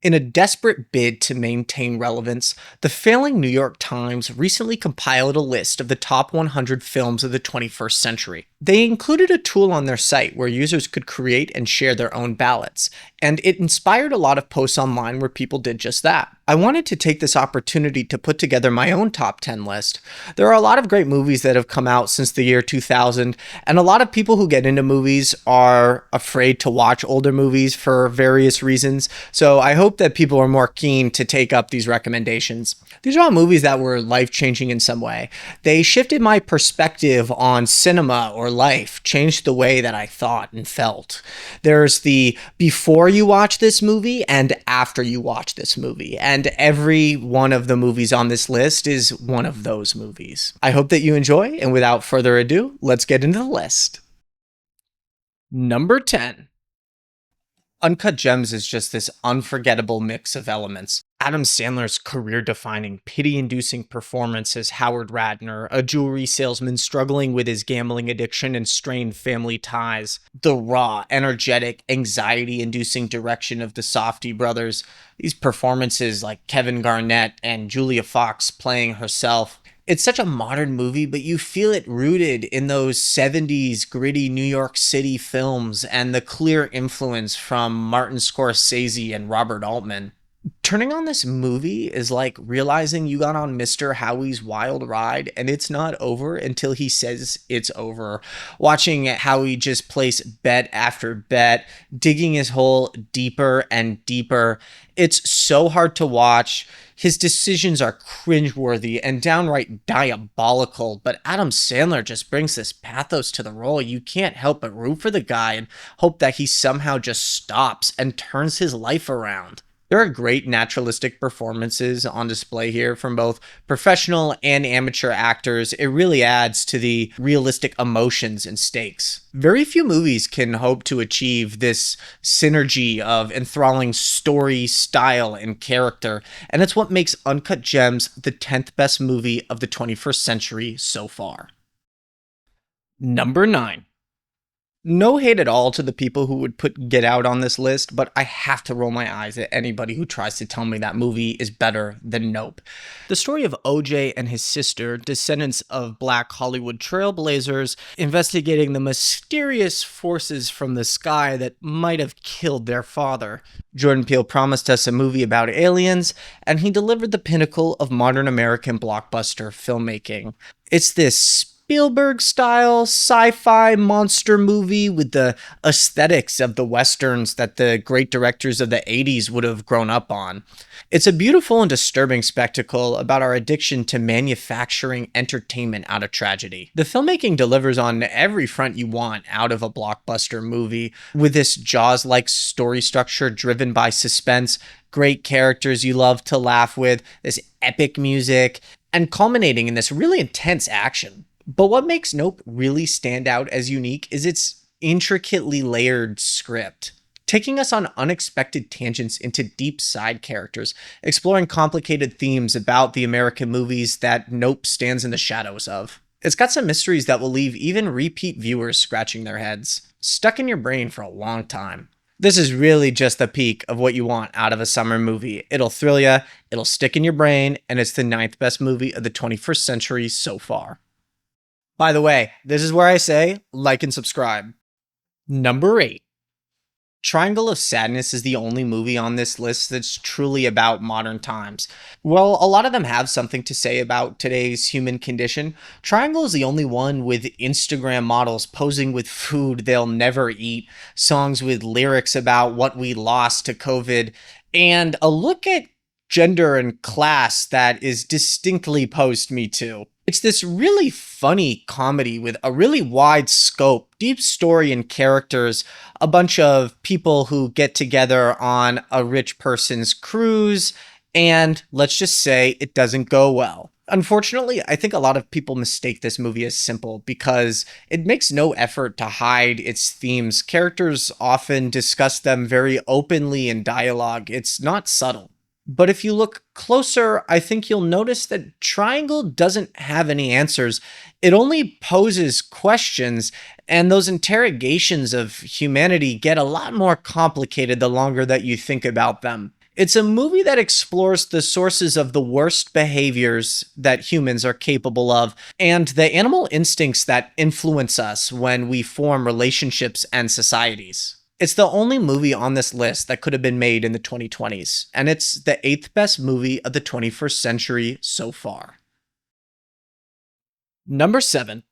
In a desperate bid to maintain relevance, the failing New York Times recently compiled a list of the top 100 films of the 21st century. They included a tool on their site where users could create and share their own ballots, and it inspired a lot of posts online where people did just that. I wanted to take this opportunity to put together my own top 10 list. There are a lot of great movies that have come out since the year 2000, and a lot of people who get into movies are afraid to watch older movies for various reasons, so I hope that people are more keen to take up these recommendations. These are all movies that were life-changing in some way. They shifted my perspective on cinema or life, changed the way that I thought and felt. There's the before you watch this movie and after you watch this movie, and every one of the movies on this list is one of those movies. I hope that you enjoy, and without further ado, let's get into the list. Number 10. Uncut Gems is just this unforgettable mix of elements. Adam Sandler's career-defining, pity-inducing performance as Howard Radner, a jewelry salesman struggling with his gambling addiction and strained family ties. The raw, energetic, anxiety-inducing direction of the Safdie brothers. These performances like Kevin Garnett and Julia Fox playing herself. It's such a modern movie, but you feel it rooted in those 70s gritty New York City films and the clear influence from Martin Scorsese and Robert Altman. Turning on this movie is like realizing you got on Mr. Howie's wild ride and it's not over until he says it's over. Watching Howie just place bet after bet, digging his hole deeper and deeper. It's so hard to watch. His decisions are cringeworthy and downright diabolical, but Adam Sandler just brings this pathos to the role. You can't help but root for the guy and hope that he somehow just stops and turns his life around. There are great naturalistic performances on display here from both professional and amateur actors. It really adds to the realistic emotions and stakes. Very few movies can hope to achieve this synergy of enthralling story, style, and character, and it's what makes Uncut Gems the 10th best movie of the 21st century so far. Number 9. No hate at all to the people who would put Get Out on this list, but I have to roll my eyes at anybody who tries to tell me that movie is better than Nope. The story of OJ and his sister, descendants of Black Hollywood trailblazers, investigating the mysterious forces from the sky that might have killed their father. Jordan Peele promised us a movie about aliens, and he delivered the pinnacle of modern American blockbuster filmmaking. It's this Spielberg-style sci-fi monster movie with the aesthetics of the westerns that the great directors of the 80s would have grown up on. It's a beautiful and disturbing spectacle about our addiction to manufacturing entertainment out of tragedy. The filmmaking delivers on every front you want out of a blockbuster movie, with this Jaws-like story structure driven by suspense, great characters you love to laugh with, this epic music, and culminating in this really intense action. But what makes Nope really stand out as unique is its intricately layered script, taking us on unexpected tangents into deep side characters, exploring complicated themes about the American movies that Nope stands in the shadows of. It's got some mysteries that will leave even repeat viewers scratching their heads, stuck in your brain for a long time. This is really just the peak of what you want out of a summer movie. It'll thrill you, it'll stick in your brain, and it's the 9th best movie of the 21st century so far. By the way, this is where I say, like and subscribe. Number 8. Triangle of Sadness is the only movie on this list that's truly about modern times. While a lot of them have something to say about today's human condition, Triangle is the only one with Instagram models posing with food they'll never eat, songs with lyrics about what we lost to COVID, and a look at gender and class that is distinctly post-Me Too. It's this really funny comedy with a really wide scope, deep story and characters, a bunch of people who get together on a rich person's cruise, and let's just say it doesn't go well. Unfortunately, I think a lot of people mistake this movie as simple because it makes no effort to hide its themes. Characters often discuss them very openly in dialogue. It's not subtle. But if you look closer, I think you'll notice that Triangle doesn't have any answers. It only poses questions, and those interrogations of humanity get a lot more complicated the longer that you think about them. It's a movie that explores the sources of the worst behaviors that humans are capable of and the animal instincts that influence us when we form relationships and societies. It's the only movie on this list that could have been made in the 2020s, and it's the eighth best movie of the 21st century so far. Number 7.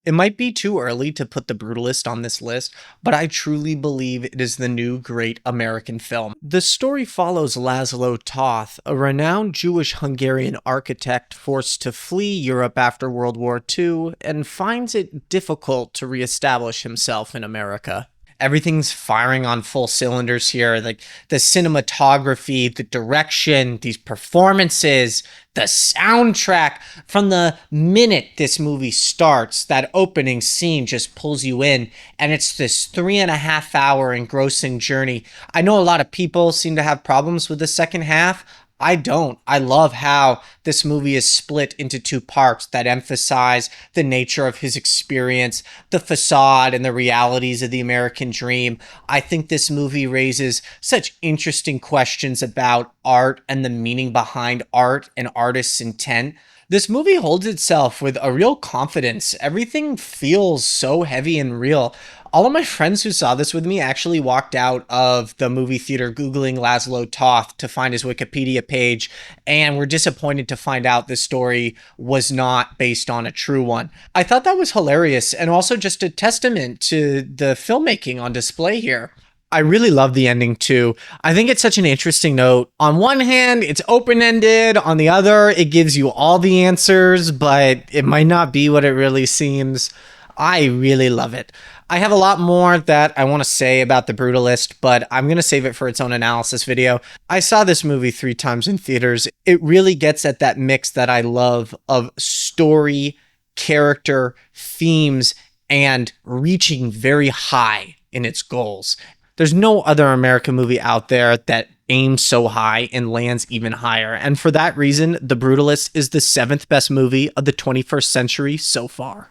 It might be too early to put The Brutalist on this list, but I truly believe it is the new great American film. The story follows Laszlo Toth, a renowned Jewish-Hungarian architect forced to flee Europe after World War II and finds it difficult to reestablish himself in America. Everything's firing on full cylinders here. Like the cinematography, the direction, these performances, the soundtrack. From the minute this movie starts, that opening scene just pulls you in, and it's this 3.5 hour engrossing journey. I know a lot of people seem to have problems with the second half. I don't. I love how this movie is split into two parts that emphasize the nature of his experience, the facade, and the realities of the American dream. I think this movie raises such interesting questions about art and the meaning behind art and artists' intent. This movie holds itself with a real confidence. Everything feels so heavy and real. All of my friends who saw this with me actually walked out of the movie theater Googling Laszlo Toth to find his Wikipedia page and were disappointed to find out this story was not based on a true one. I thought that was hilarious and also just a testament to the filmmaking on display here. I really love the ending too. I think it's such an interesting note. On one hand, it's open-ended. On the other, it gives you all the answers, but it might not be what it really seems. I really love it. I have a lot more that I want to say about The Brutalist, but I'm going to save it for its own analysis video. I saw this movie 3 times in theaters. It really gets at that mix that I love of story, character, themes, and reaching very high in its goals. There's no other American movie out there that aims so high and lands even higher. And for that reason, The Brutalist is the 7th best movie of the 21st century so far.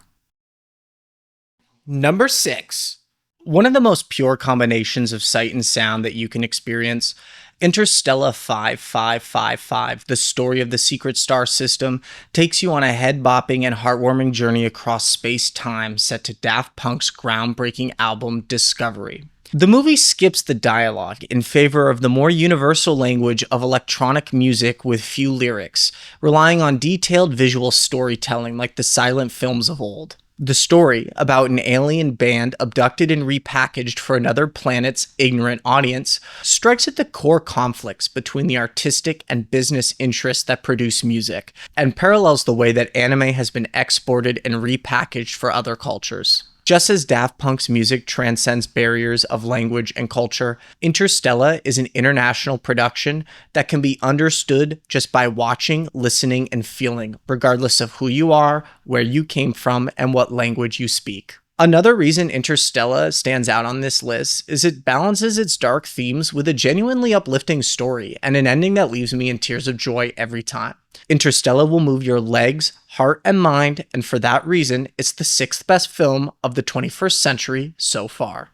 Number 6. One of the most pure combinations of sight and sound that you can experience, Interstellar 5555, the story of the secret star system, takes you on a head-bopping and heartwarming journey across space-time set to Daft Punk's groundbreaking album Discovery. The movie skips the dialogue in favor of the more universal language of electronic music with few lyrics, relying on detailed visual storytelling like the silent films of old. The story, about an alien band abducted and repackaged for another planet's ignorant audience, strikes at the core conflicts between the artistic and business interests that produce music, and parallels the way that anime has been exported and repackaged for other cultures. Just as Daft Punk's music transcends barriers of language and culture, Interstellar is an international production that can be understood just by watching, listening, and feeling, regardless of who you are, where you came from, and what language you speak. Another reason Interstellar stands out on this list is it balances its dark themes with a genuinely uplifting story and an ending that leaves me in tears of joy every time. Interstellar will move your legs, heart, and mind, and for that reason, it's the 6th best film of the 21st century so far.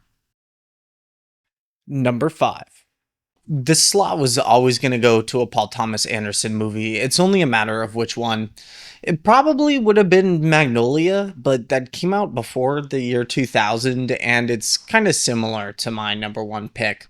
Number 5. This slot was always going to go to a Paul Thomas Anderson movie. It's only a matter of which one. It probably would have been Magnolia, but that came out before the year 2000, and it's kind of similar to my number 1 pick.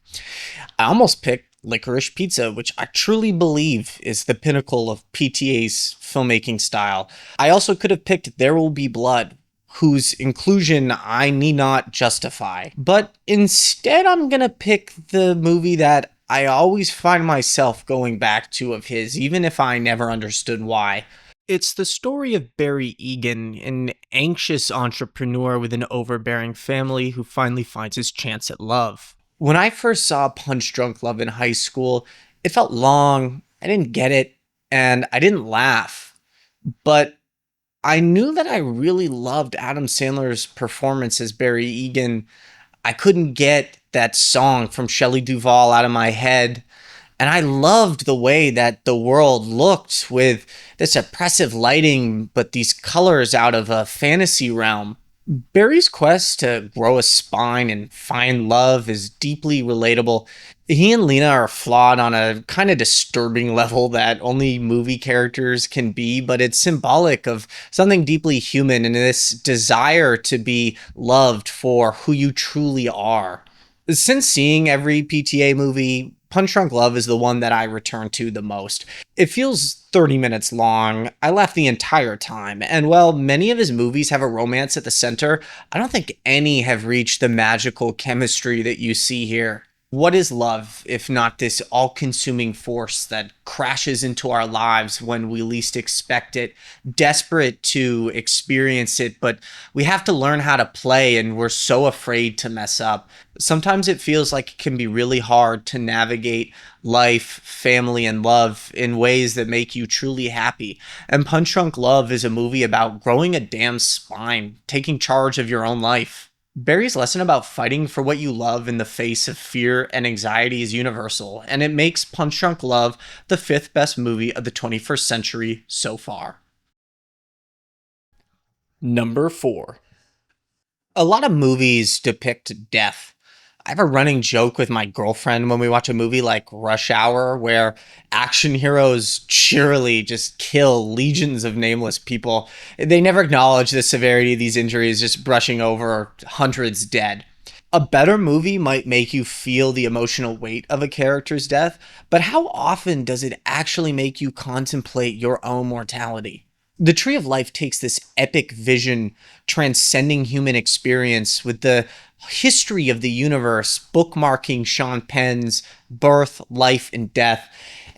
I almost picked Licorice Pizza, which I truly believe is the pinnacle of PTA's filmmaking style. I also could have picked There Will Be Blood, whose inclusion I need not justify. But instead, I'm gonna pick the movie that I always find myself going back to of his, even if I never understood why. It's the story of Barry Egan, an anxious entrepreneur with an overbearing family who finally finds his chance at love. When I first saw Punch Drunk Love in high school, it felt long, I didn't get it, and I didn't laugh. But I knew that I really loved Adam Sandler's performance as Barry Egan. I couldn't get that song from Shelley Duvall out of my head. And I loved the way that the world looked with this oppressive lighting, but these colors out of a fantasy realm. Barry's quest to grow a spine and find love is deeply relatable. He and Lena are flawed on a kind of disturbing level that only movie characters can be, but it's symbolic of something deeply human and this desire to be loved for who you truly are. Since seeing every PTA movie, Punch Drunk Love is the one that I return to the most. It feels 30 minutes long. I laughed the entire time. And while many of his movies have a romance at the center, I don't think any have reached the magical chemistry that you see here. What is love if not this all consuming force that crashes into our lives when we least expect it, desperate to experience it, but we have to learn how to play and we're so afraid to mess up? Sometimes it feels like it can be really hard to navigate life, family, and love in ways that make you truly happy. And Punch Drunk Love is a movie about growing a damn spine, taking charge of your own life. Barry's lesson about fighting for what you love in the face of fear and anxiety is universal, and it makes Punch Drunk Love the fifth best movie of the 21st century so far. Number 4. A lot of movies depict death. I have a running joke with my girlfriend when we watch a movie like Rush Hour, where action heroes cheerily just kill legions of nameless people. They never acknowledge the severity of these injuries, just brushing over hundreds dead. A better movie might make you feel the emotional weight of a character's death, but how often does it actually make you contemplate your own mortality? The Tree of Life takes this epic vision transcending human experience with the history of the universe bookmarking Sean Penn's birth, life, and death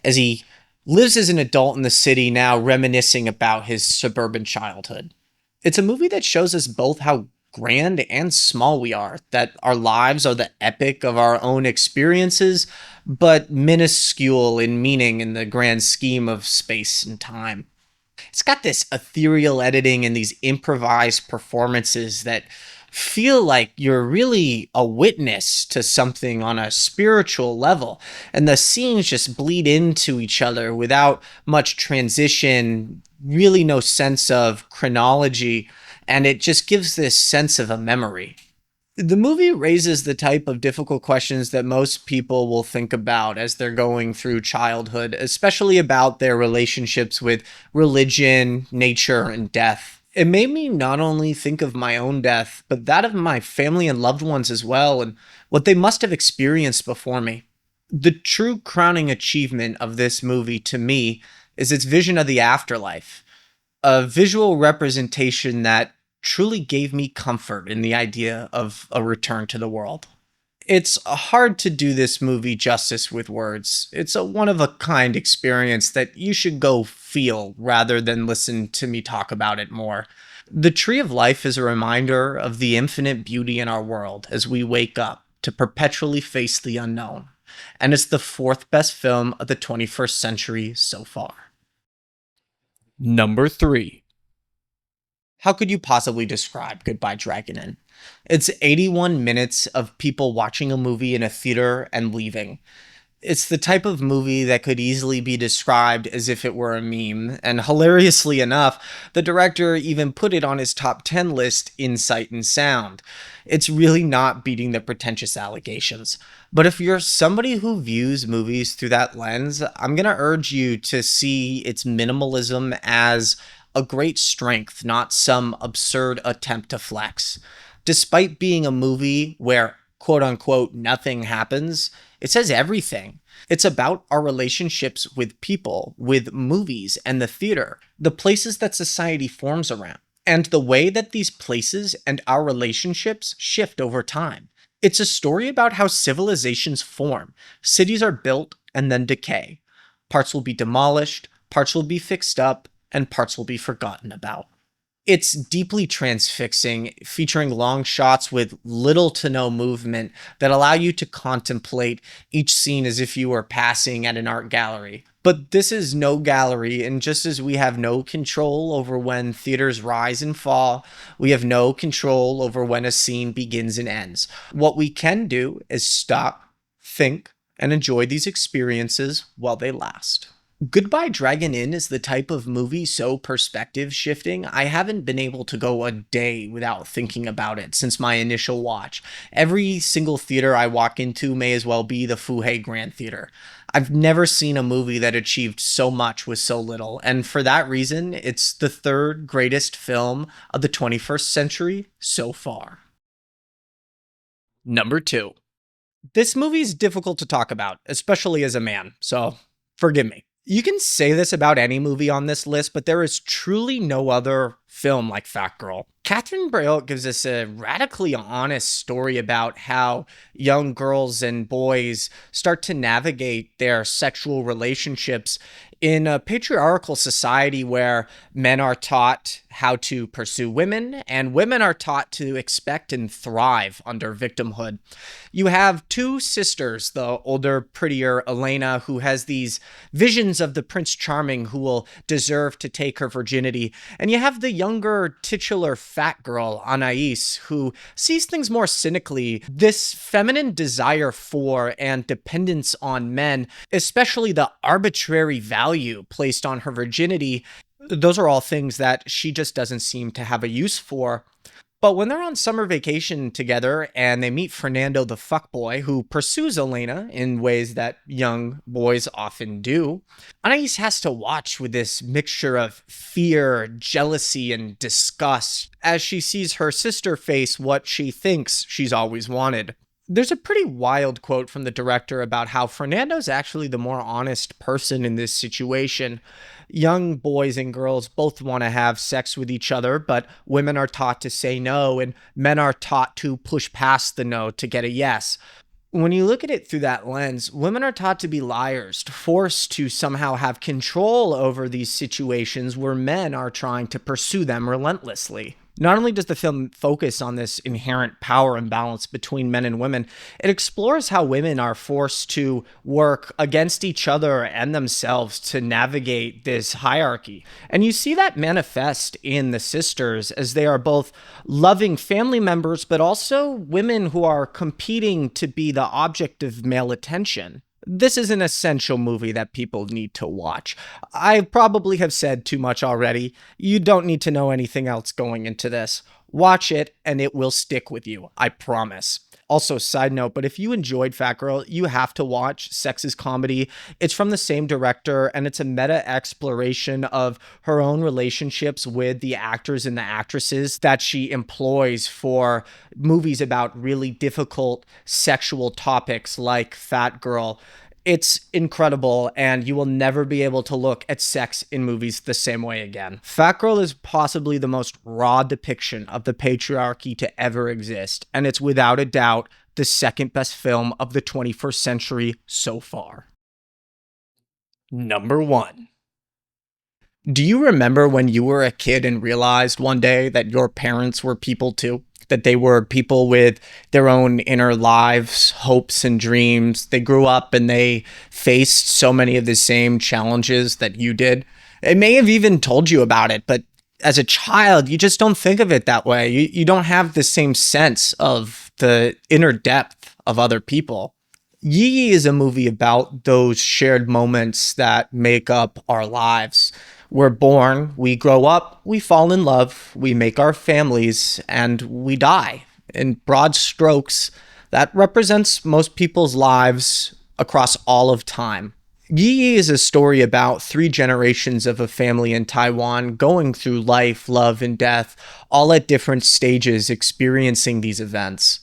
as he lives as an adult in the city, now reminiscing about his suburban childhood. It's a movie that shows us both how grand and small we are, that our lives are the epic of our own experiences, but minuscule in meaning in the grand scheme of space and time. It's got this ethereal editing and these improvised performances that feel like you're really a witness to something on a spiritual level. And the scenes just bleed into each other without much transition, really no sense of chronology. And it just gives this sense of a memory. The movie raises the type of difficult questions that most people will think about as they're going through childhood, especially about their relationships with religion, nature, and death. It made me not only think of my own death, but that of my family and loved ones as well, and what they must have experienced before me. The true crowning achievement of this movie to me is its vision of the afterlife, a visual representation that truly gave me comfort in the idea of a return to the world. It's hard to do this movie justice with words. It's a one of a kind experience that you should go feel rather than listen to me talk about it more. The Tree of Life is a reminder of the infinite beauty in our world as we wake up to perpetually face the unknown. And it's the fourth best film of the 21st century so far. Number 3. How could you possibly describe Goodbye Dragon Inn? It's 81 minutes of people watching a movie in a theater and leaving. It's the type of movie that could easily be described as if it were a meme, and hilariously enough, the director even put it on his top 10 list in Sight and Sound. It's really not beating the pretentious allegations. But if you're somebody who views movies through that lens, I'm gonna urge you to see its minimalism as a great strength, not some absurd attempt to flex. Despite being a movie where quote unquote nothing happens, it says everything. It's about our relationships with people, with movies and the theater, the places that society forms around, and the way that these places and our relationships shift over time. It's a story about how civilizations form. Cities are built and then decay. Parts will be demolished, parts will be fixed up, and parts will be forgotten about. It's deeply transfixing, featuring long shots with little to no movement that allow you to contemplate each scene as if you were passing at an art gallery. But this is no gallery, and just as we have no control over when theaters rise and fall, we have no control over when a scene begins and ends. What we can do is stop, think, and enjoy these experiences while they last. Goodbye Dragon Inn is the type of movie so perspective shifting. I haven't been able to go a day without thinking about it since my initial watch. Every single theater I walk into may as well be the Fuhei Grand Theater. I've never seen a movie that achieved so much with so little, and for that reason, it's the third greatest film of the 21st century so far. Number two. This movie is difficult to talk about, especially as a man, so forgive me. You can say this about any movie on this list, but there is truly no other film like Fat Girl. Catherine Breillat gives us a radically honest story about how young girls and boys start to navigate their sexual relationships in a patriarchal society where men are taught how to pursue women and women are taught to expect and thrive under victimhood. You have two sisters, the older, prettier Elena, who has these visions of the Prince Charming who will deserve to take her virginity, and you have the younger, titular fat girl, Anais, who sees things more cynically. This feminine desire for and dependence on men, especially the arbitrary value placed on her virginity, those are all things that she just doesn't seem to have a use for. But when they're on summer vacation together and they meet Fernando the fuckboy, who pursues Elena in ways that young boys often do, Anais has to watch with this mixture of fear, jealousy, and disgust as she sees her sister face what she thinks she's always wanted. There's a pretty wild quote from the director about how Fernando's actually the more honest person in this situation. Young boys and girls both want to have sex with each other, but women are taught to say no, and men are taught to push past the no to get a yes. When you look at it through that lens, women are taught to be liars, forced to somehow have control over these situations where men are trying to pursue them relentlessly. Not only does the film focus on this inherent power imbalance between men and women, it explores how women are forced to work against each other and themselves to navigate this hierarchy. And you see that manifest in the sisters as they are both loving family members, but also women who are competing to be the object of male attention. This is an essential movie that people need to watch. I probably have said too much already. You don't need to know anything else going into this. Watch it and it will stick with you. I promise. Also, side note, but if you enjoyed Fat Girl, you have to watch Sex is Comedy. It's from the same director, and it's a meta exploration of her own relationships with the actors and the actresses that she employs for movies about really difficult sexual topics like Fat Girl. It's incredible, and you will never be able to look at sex in movies the same way again. Fat Girl is possibly the most raw depiction of the patriarchy to ever exist, and it's without a doubt the second best film of the 21st century so far. Number one. Do you remember when you were a kid and realized one day that your parents were people too? That they were people with their own inner lives, hopes, and dreams. They grew up and they faced so many of the same challenges that you did. It may have even told you about it, but as a child, you just don't think of it that way. You don't have the same sense of the inner depth of other people. Yi Yi is a movie about those shared moments that make up our lives. We're born, we grow up, we fall in love, we make our families, and we die. In broad strokes, that represents most people's lives across all of time. Yi Yi is a story about three generations of a family in Taiwan going through life, love, and death, all at different stages experiencing these events.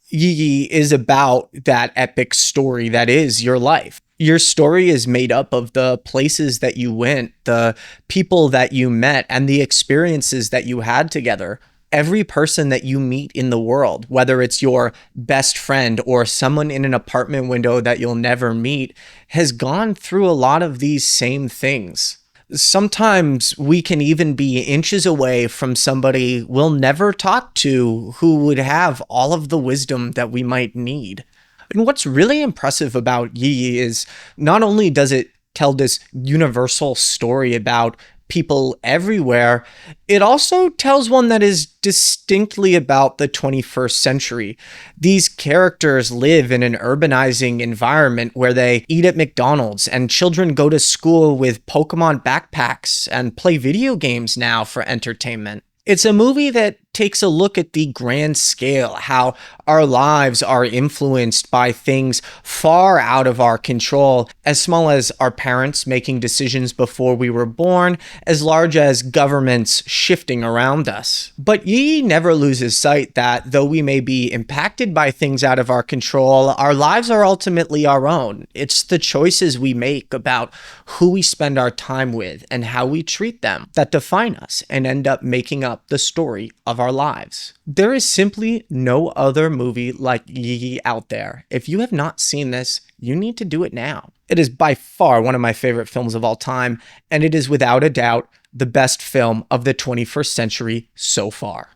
Yi Yi is about that epic story that is your life. Your story is made up of the places that you went, the people that you met, and the experiences that you had together. Every person that you meet in the world, whether it's your best friend or someone in an apartment window that you'll never meet, has gone through a lot of these same things. Sometimes we can even be inches away from somebody we'll never talk to who would have all of the wisdom that we might need. And what's really impressive about Yi Yi is not only does it tell this universal story about people everywhere, it also tells one that is distinctly about the 21st century. These characters live in an urbanizing environment where they eat at McDonald's and children go to school with Pokemon backpacks and play video games now for entertainment. It's a movie that takes a look at the grand scale, how our lives are influenced by things far out of our control, as small as our parents making decisions before we were born, as large as governments shifting around us. But Yi never loses sight that though we may be impacted by things out of our control, our lives are ultimately our own. It's the choices we make about who we spend our time with and how we treat them that define us and end up making up the story of our lives. There is simply no other movie like Yi out there. If you have not seen this, you need to do it now. It is by far one of my favorite films of all time, and it is without a doubt the best film of the 21st century so far.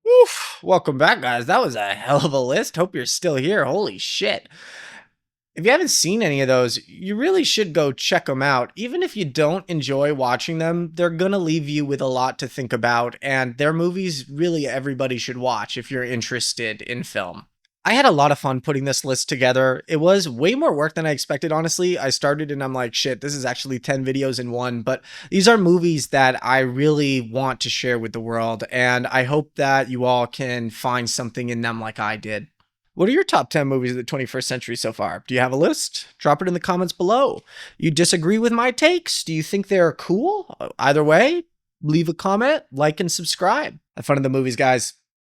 Oof, welcome back, guys. That was a hell of a list. Hope you're still here. Holy shit. If you haven't seen any of those, you really should go check them out. Even if you don't enjoy watching them, they're going to leave you with a lot to think about, and they're movies really everybody should watch if you're interested in film. I had a lot of fun putting this list together. It was way more work than I expected, honestly. I started and I'm like, shit, this is actually 10 videos in one, but these are movies that I really want to share with the world, and I hope that you all can find something in them like I did. What are your top 10 movies of the 21st century so far? Do you have a list? Drop it in the comments below. You disagree with my takes? Do you think they're cool? Either way, leave a comment, like, and subscribe. Have fun in the movies, guys.